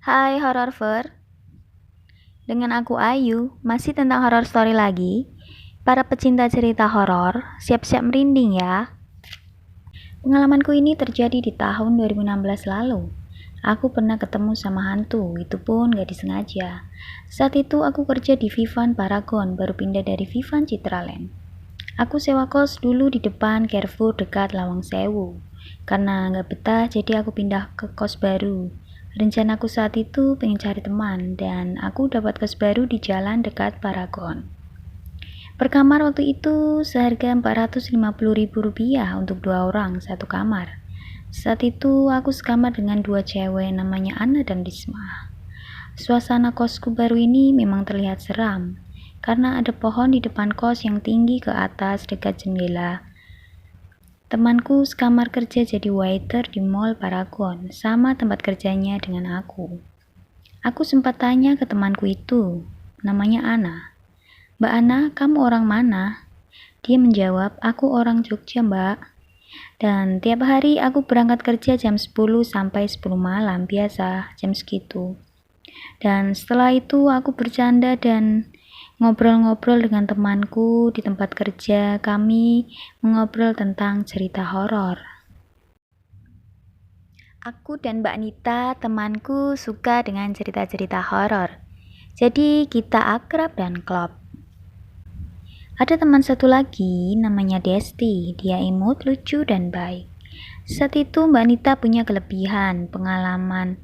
Hai Hororver, dengan aku Ayu, masih tentang horror story lagi. Para pecinta cerita horor, siap-siap merinding ya. Pengalamanku ini terjadi di tahun 2016 lalu. Aku pernah ketemu sama hantu, itu pun gak disengaja. Saat itu aku kerja di Vivan Paragon, baru pindah dari Vivan Citraland. Aku sewa kos dulu di depan Carrefour dekat Lawang Sewu. Karena gak betah, jadi aku pindah ke kos baru. Rencanaku saat itu pengen cari teman, dan aku dapat kos baru di jalan dekat Paragon. Per kamar waktu itu seharga Rp450.000 untuk 2 orang satu kamar. Saat itu aku sekamar dengan 2 cewek namanya Anna dan Risma. Suasana kosku baru ini memang terlihat seram, karena ada pohon di depan kos yang tinggi ke atas dekat jendela. Temanku sekamar kerja jadi waiter di Mall Paragon, sama tempat kerjanya dengan aku. Aku sempat tanya ke temanku itu, namanya Ana. Mbak Ana, kamu orang mana? Dia menjawab, aku orang Jogja, Mbak. Dan tiap hari aku berangkat kerja jam 10 sampai 10 malam, biasa jam segitu. Dan setelah itu aku bercanda dan ngobrol-ngobrol dengan temanku di tempat kerja. Kami mengobrol tentang cerita horor. Aku dan Mbak Nita, temanku, suka dengan cerita-cerita horor. Jadi kita akrab dan klop. Ada teman satu lagi, namanya Desti. Dia imut, lucu, dan baik. Saat itu Mbak Nita punya kelebihan, pengalaman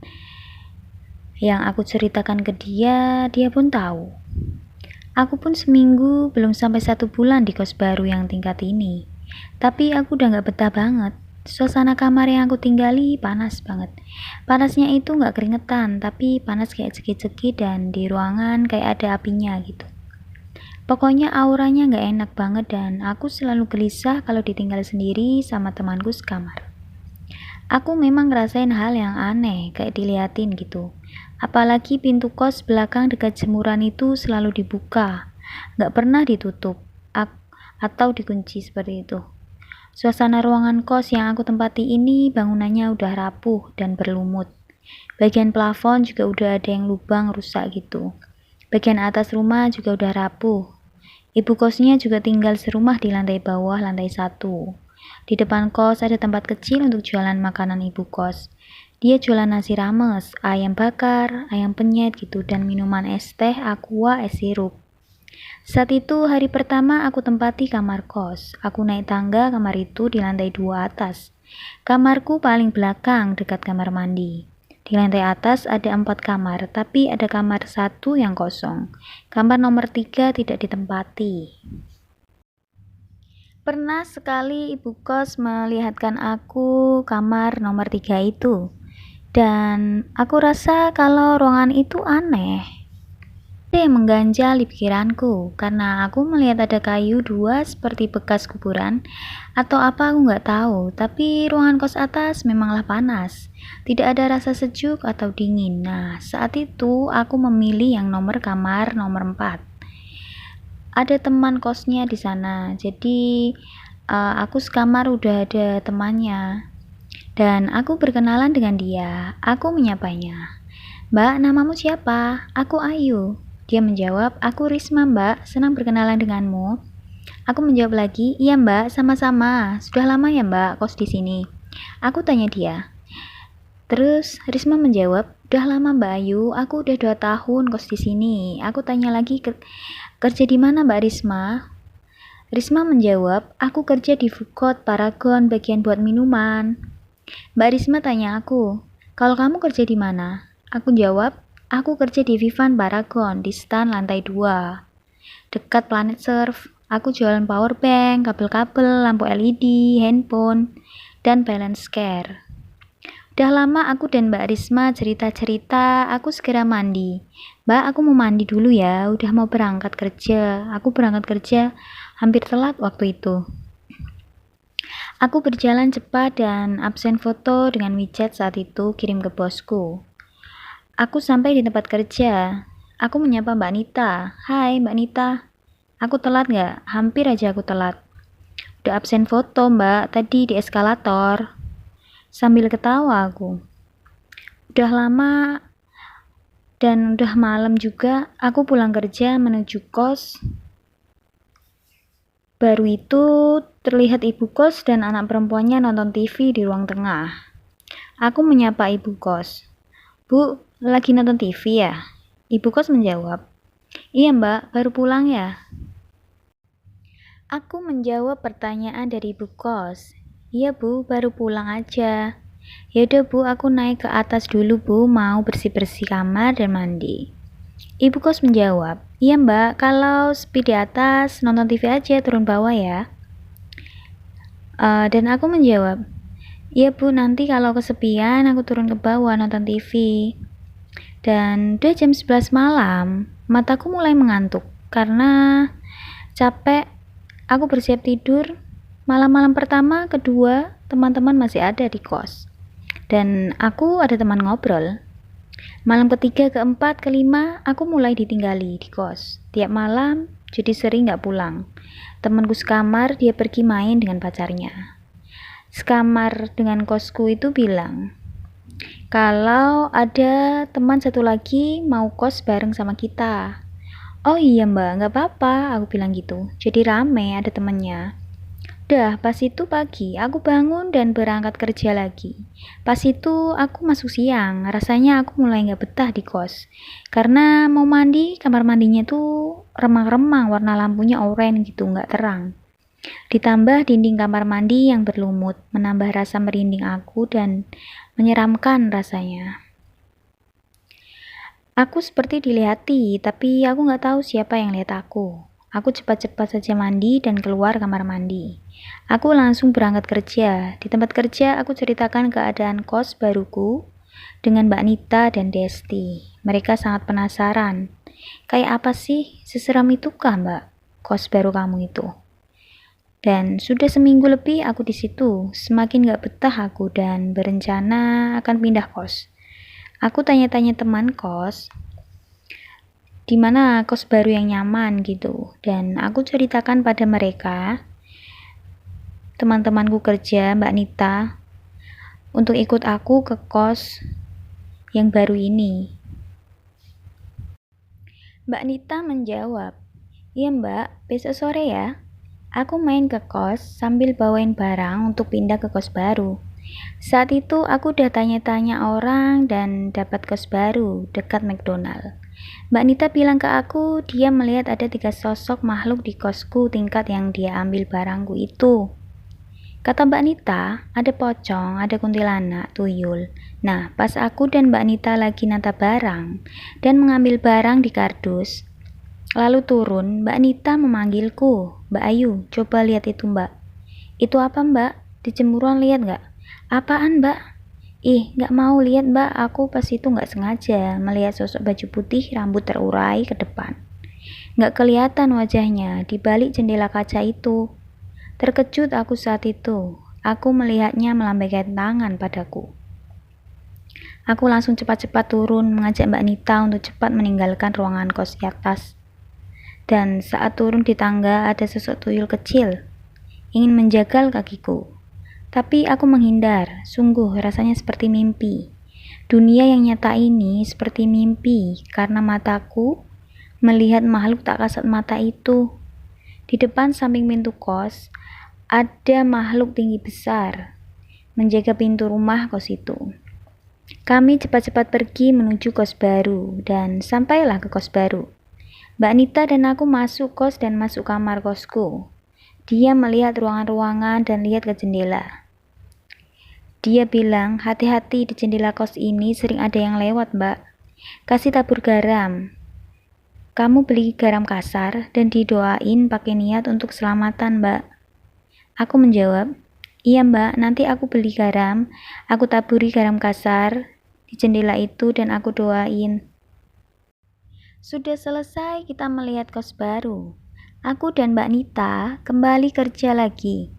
yang aku ceritakan ke dia, dia pun tahu. Aku pun seminggu belum sampai 1 bulan di kos baru yang tingkat ini. Tapi aku udah gak betah banget. Suasana kamar yang aku tinggali panas banget. Panasnya itu gak keringetan, tapi panas kayak cekik-cekik dan di ruangan kayak ada apinya gitu. Pokoknya auranya gak enak banget dan aku selalu gelisah kalau ditinggal sendiri sama temanku sekamar. Aku memang ngerasain hal yang aneh, kayak diliatin gitu. Apalagi pintu kos belakang dekat jemuran itu selalu dibuka, gak pernah ditutup atau dikunci seperti itu. Suasana ruangan kos yang aku tempati ini bangunannya udah rapuh dan berlumut. Bagian plafon juga udah ada yang lubang rusak gitu. Bagian atas rumah juga udah rapuh. Ibu kosnya juga tinggal serumah di lantai bawah, lantai 1. Di depan kos ada tempat kecil untuk jualan makanan ibu kos. Dia jualan nasi rames, ayam bakar, ayam penyet gitu, dan minuman es teh, aqua, es sirup. Saat itu hari pertama aku tempati kamar kos. Aku naik tangga kamar itu di lantai 2 atas. Kamarku paling belakang dekat kamar mandi. Di lantai atas ada 4 kamar, tapi ada kamar 1 yang kosong. Kamar nomor 3 tidak ditempati. Pernah sekali ibu kos melihatkan aku kamar nomor 3 itu. Dan aku rasa kalau ruangan itu aneh. Ada yang mengganjal di pikiranku, karena aku melihat ada kayu 2 seperti bekas kuburan, atau apa aku nggak tahu, tapi ruangan kos atas memanglah panas. Tidak ada rasa sejuk atau dingin. Nah, saat itu aku memilih yang kamar nomor 4. Ada teman kosnya di sana, jadi aku sekamar udah ada temannya. Dan aku berkenalan dengan dia. Aku menyapanya. Mbak, namamu siapa? Aku Ayu. Dia menjawab, aku Risma mbak, senang berkenalan denganmu. Aku menjawab lagi, iya mbak, sama-sama. Sudah lama ya mbak kos di sini? Aku tanya dia. Terus Risma menjawab, udah lama mbak Ayu, aku udah 2 tahun kos di sini. Aku tanya lagi, kerja di mana mbak Risma? Risma menjawab, aku kerja di food court Paragon bagian buat minuman. Mbak Risma tanya aku, kalau kamu kerja di mana? Aku jawab, aku kerja di Vivan Paragon di stand lantai 2, dekat Planet Surf. Aku jualan power bank, kabel-kabel, lampu LED, handphone, dan balance care. Udah lama aku dan Mbak Risma cerita-cerita, aku segera mandi. Mbak, aku mau mandi dulu ya, udah mau berangkat kerja. Aku berangkat kerja hampir telat waktu itu. Aku berjalan cepat dan absen foto dengan WeChat saat itu kirim ke bosku. Aku sampai di tempat kerja. Aku menyapa Mbak Nita. Hai Mbak Nita. Aku telat nggak? Hampir aja aku telat. Udah absen foto Mbak, tadi di eskalator. Sambil ketawa aku. Udah lama Dan udah malam juga, aku pulang kerja menuju kos. Baru itu terlihat ibu kos dan anak perempuannya nonton TV di ruang tengah. Aku menyapa ibu kos. "Bu, lagi nonton TV ya?" Ibu kos menjawab, "Iya mbak, baru pulang ya?" Aku menjawab pertanyaan dari ibu kos. "Iya bu, baru pulang aja." "Yaudah bu, aku naik ke atas dulu bu, mau bersih-bersih kamar dan mandi." Ibu kos menjawab, "Iya mbak, kalau sepi di atas, nonton TV aja, turun bawah ya." Dan aku menjawab, "Iya bu, nanti kalau kesepian aku turun ke bawah nonton TV." Dan udah jam 11 malam, mataku mulai mengantuk karena capek. Aku bersiap tidur. Malam-malam pertama, kedua, teman-teman masih ada di kos. Dan aku ada teman ngobrol. Malam ketiga, keempat, kelima, aku mulai ditinggali di kos. Tiap malam, jadi sering gak pulang. Temanku sekamar, dia pergi main dengan pacarnya. Sekamar dengan kosku itu bilang, kalau ada teman satu lagi mau kos bareng sama kita. "Oh iya mbak, gak apa-apa," aku bilang gitu. Jadi rame, ada temennya. Udah, pas itu pagi, aku bangun dan berangkat kerja lagi. Pas itu aku masuk siang, rasanya aku mulai gak betah di kos. Karena mau mandi, kamar mandinya tuh remang-remang, warna lampunya oranye gitu, gak terang. Ditambah dinding kamar mandi yang berlumut, menambah rasa merinding aku dan menyeramkan rasanya. Aku seperti dilihati, tapi aku gak tahu siapa yang lihat aku. Aku cepat-cepat saja mandi dan keluar kamar mandi. Aku langsung berangkat kerja. Di tempat kerja, aku ceritakan keadaan kos baruku dengan Mbak Nita dan Desti. Mereka sangat penasaran. "Kayak apa sih? Seseram itukah mbak kos baru kamu itu?" Dan sudah seminggu lebih aku di situ. Semakin gak betah aku dan berencana akan pindah kos. Aku tanya-tanya teman kos, di mana kos baru yang nyaman gitu. Dan aku ceritakan pada mereka, teman-temanku kerja, Mbak Nita, untuk ikut aku ke kos yang baru ini. Mbak Nita menjawab, "Iya mbak, besok sore ya. Aku main ke kos sambil bawain barang untuk pindah ke kos baru." Saat itu aku udah tanya-tanya orang dan dapat kos baru dekat McDonald. Mbak Nita bilang ke aku dia melihat ada 3 sosok makhluk di kosku tingkat yang dia ambil barangku itu. Kata Mbak Nita, ada pocong, ada kuntilanak, tuyul. Nah, pas aku dan Mbak Nita lagi nata barang dan mengambil barang di kardus, lalu turun, Mbak Nita memanggilku, "Mbak Ayu, coba lihat itu mbak." "Itu apa mbak? Di jemuran lihat gak?" "Apaan mbak?" "Ih, gak mau lihat mbak, aku pas itu gak sengaja melihat sosok baju putih rambut terurai ke depan. Gak kelihatan wajahnya di balik jendela kaca itu." Terkejut aku saat itu. Aku melihatnya melambaikan tangan padaku. Aku langsung cepat-cepat turun mengajak Mbak Nita untuk cepat meninggalkan ruangan kos di atas. Dan saat turun di tangga ada sosok tuyul kecil, ingin menjagal kakiku. Tapi aku menghindar, sungguh rasanya seperti mimpi. Dunia yang nyata ini seperti mimpi karena mataku melihat makhluk tak kasat mata itu. Di depan samping pintu kos, ada makhluk tinggi besar, menjaga pintu rumah kos itu. Kami cepat-cepat pergi menuju kos baru, dan sampailah ke kos baru. Mbak Nita dan aku masuk kos dan masuk kamar kosku. Dia melihat ruangan-ruangan dan lihat ke jendela. Dia bilang, "Hati-hati di jendela kos ini sering ada yang lewat mbak. Kasih tabur garam. Kamu beli garam kasar dan didoain pakai niat untuk keselamatan mbak." Aku menjawab, "Iya mbak, nanti aku beli garam, aku taburi garam kasar di jendela itu dan aku doain." Sudah selesai kita melihat kos baru. Aku dan Mbak Nita kembali kerja lagi.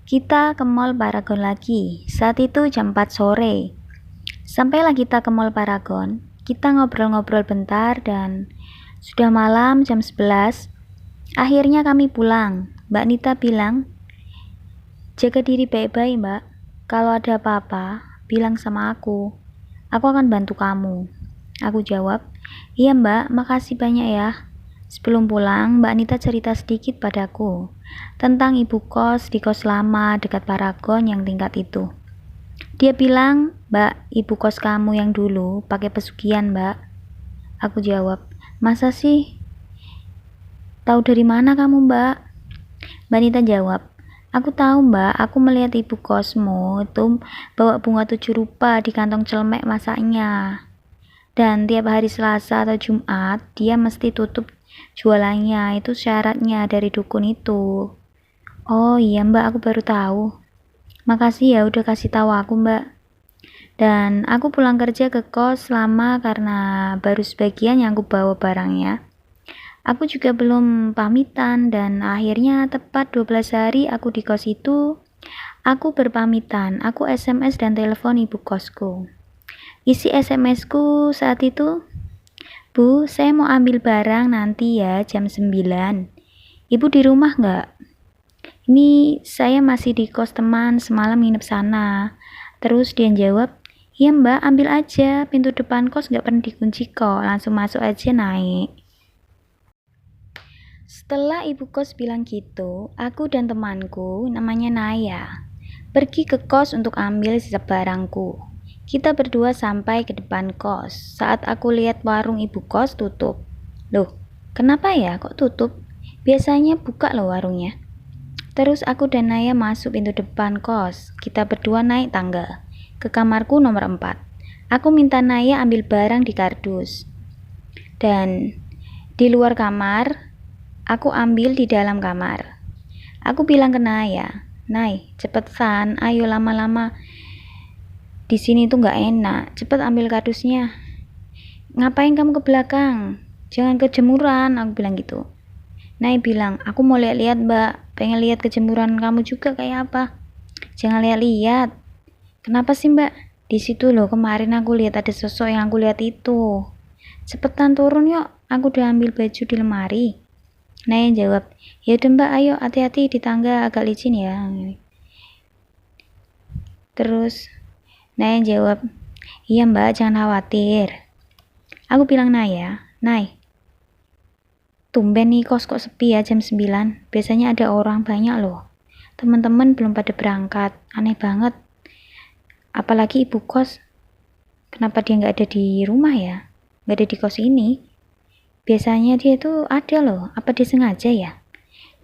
Kita ke Mall Paragon lagi. Saat itu jam 4 sore. Sampailah kita ke Mall Paragon. Kita ngobrol-ngobrol bentar dan sudah malam jam 11. Akhirnya kami pulang. Mbak Nita bilang, "Jaga diri baik-baik mbak. Kalau ada apa-apa, bilang sama aku. Aku akan bantu kamu." Aku jawab, iya mbak, makasih banyak ya. Sebelum pulang, Mbak Anita cerita sedikit padaku tentang ibu kos di kos lama dekat Paragon yang tingkat itu. Dia bilang, Mbak, ibu kos kamu yang dulu pakai pesugihan, Mbak. Aku jawab, masa sih? Tahu dari mana kamu, Mbak? Mbak Anita jawab, aku tahu, Mbak. Aku melihat ibu kosmu itu bawa bunga 7 rupa di kantong celemek masaknya. Dan tiap hari Selasa atau Jumat, dia mesti tutup jualannya. Itu syaratnya dari dukun itu. Oh iya mbak, aku baru tahu. Makasih ya udah kasih tahu aku mbak. Dan aku pulang kerja ke kos lama karena baru sebagian yang aku bawa barangnya. Aku juga belum pamitan dan akhirnya tepat 12 hari aku di kos itu, aku berpamitan. Aku SMS dan telepon ibu kosku. Isi SMS-ku saat itu, Bu, saya mau ambil barang nanti ya jam 9. Ibu di rumah nggak? Ini saya masih di kos teman, semalam nginep sana. Terus dia jawab, iya mbak, ambil aja, pintu depan kos nggak pernah dikunci kok, langsung masuk aja naik. Setelah ibu kos bilang gitu, aku dan temanku, namanya Naya, pergi ke kos untuk ambil sisa barangku. Kita berdua sampai ke depan kos. Saat aku lihat warung ibu kos tutup. Loh, kenapa ya kok tutup? Biasanya buka loh warungnya. Terus aku dan Naya masuk pintu depan kos. Kita berdua naik tangga ke kamarku nomor 4. Aku minta Naya ambil barang di kardus. Dan di luar kamar, aku ambil di dalam kamar. Aku bilang ke Naya, Nay, cepetan, ayo lama-lama. Di sini tuh nggak enak, cepet ambil kardusnya. Ngapain kamu ke belakang? Jangan kejemuran, aku bilang gitu. Nay bilang, aku mau lihat-lihat mbak, pengen lihat kejemuran kamu juga kayak apa. Jangan lihat-lihat. Kenapa sih mbak? Di situ loh kemarin aku lihat ada sosok yang aku lihat itu. Cepetan turun yuk, aku udah ambil baju di lemari. Nay jawab, ya udah mbak, ayo hati-hati di tangga agak licin ya. Terus Naya jawab, iya mbak jangan khawatir. Aku bilang Naya, Nay, tumben nih kos kok sepi ya jam 9. Biasanya ada orang banyak loh. Teman-teman belum pada berangkat, aneh banget. Apalagi ibu kos, kenapa dia nggak ada di rumah ya? Nggak ada di kos ini. Biasanya dia tuh ada loh, apa dia sengaja ya?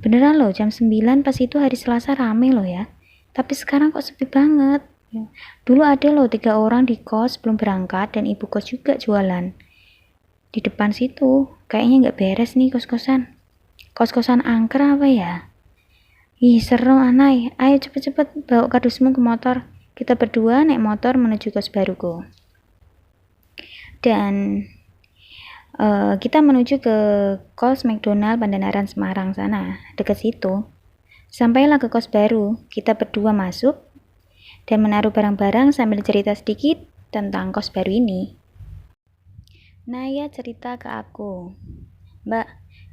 Beneran loh, jam 9 pas itu hari Selasa rame loh ya. Tapi sekarang kok sepi banget. Dulu ada loh 3 orang di kos belum berangkat dan ibu kos juga jualan. Di depan situ, kayaknya nggak beres nih kos-kosan. Kos-kosan angker apa ya? Ih seru anai, ayo cepet-cepet bawa kardusmu ke motor. Kita berdua naik motor menuju kos baruku. Dan kita menuju ke kos McDonald Pandanaran Semarang sana, dekat situ. Sampailah ke kos baru, kita berdua masuk dan menaruh barang-barang sambil cerita sedikit tentang kos baru ini. Naya cerita ke aku, Mbak,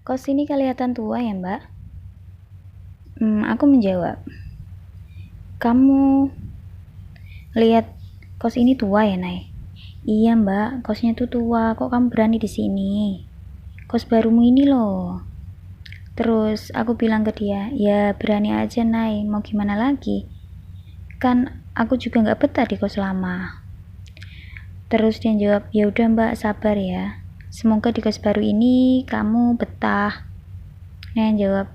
kos ini kelihatan tua ya mbak? Aku menjawab, kamu lihat kos ini tua ya Nay? Iya mbak, kosnya tuh tua, kok kamu berani di sini? Kos barumu ini loh. Terus aku bilang ke dia, ya berani aja Nay, mau gimana lagi? Kan aku juga nggak betah di kos lama. Terus dia jawab, ya udah mbak sabar ya. Semoga di kos baru ini kamu betah. Nah jawab,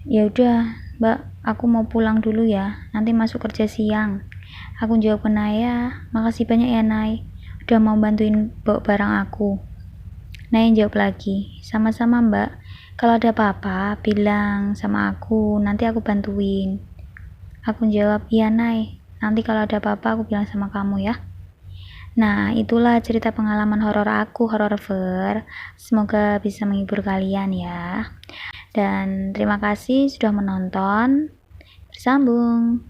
ya udah mbak, aku mau pulang dulu ya. Nanti masuk kerja siang. Aku jawab ke Naya, makasih banyak ya Nay, udah mau bantuin bawa barang aku. Naya jawab lagi, sama-sama mbak. Kalau ada apa-apa, bilang sama aku, nanti aku bantuin. Aku jawab, iya Nay, nanti kalau ada apa-apa aku bilang sama kamu ya. Nah, itulah cerita pengalaman horor aku, Hororver. Semoga bisa menghibur kalian ya. Dan terima kasih sudah menonton. Bersambung.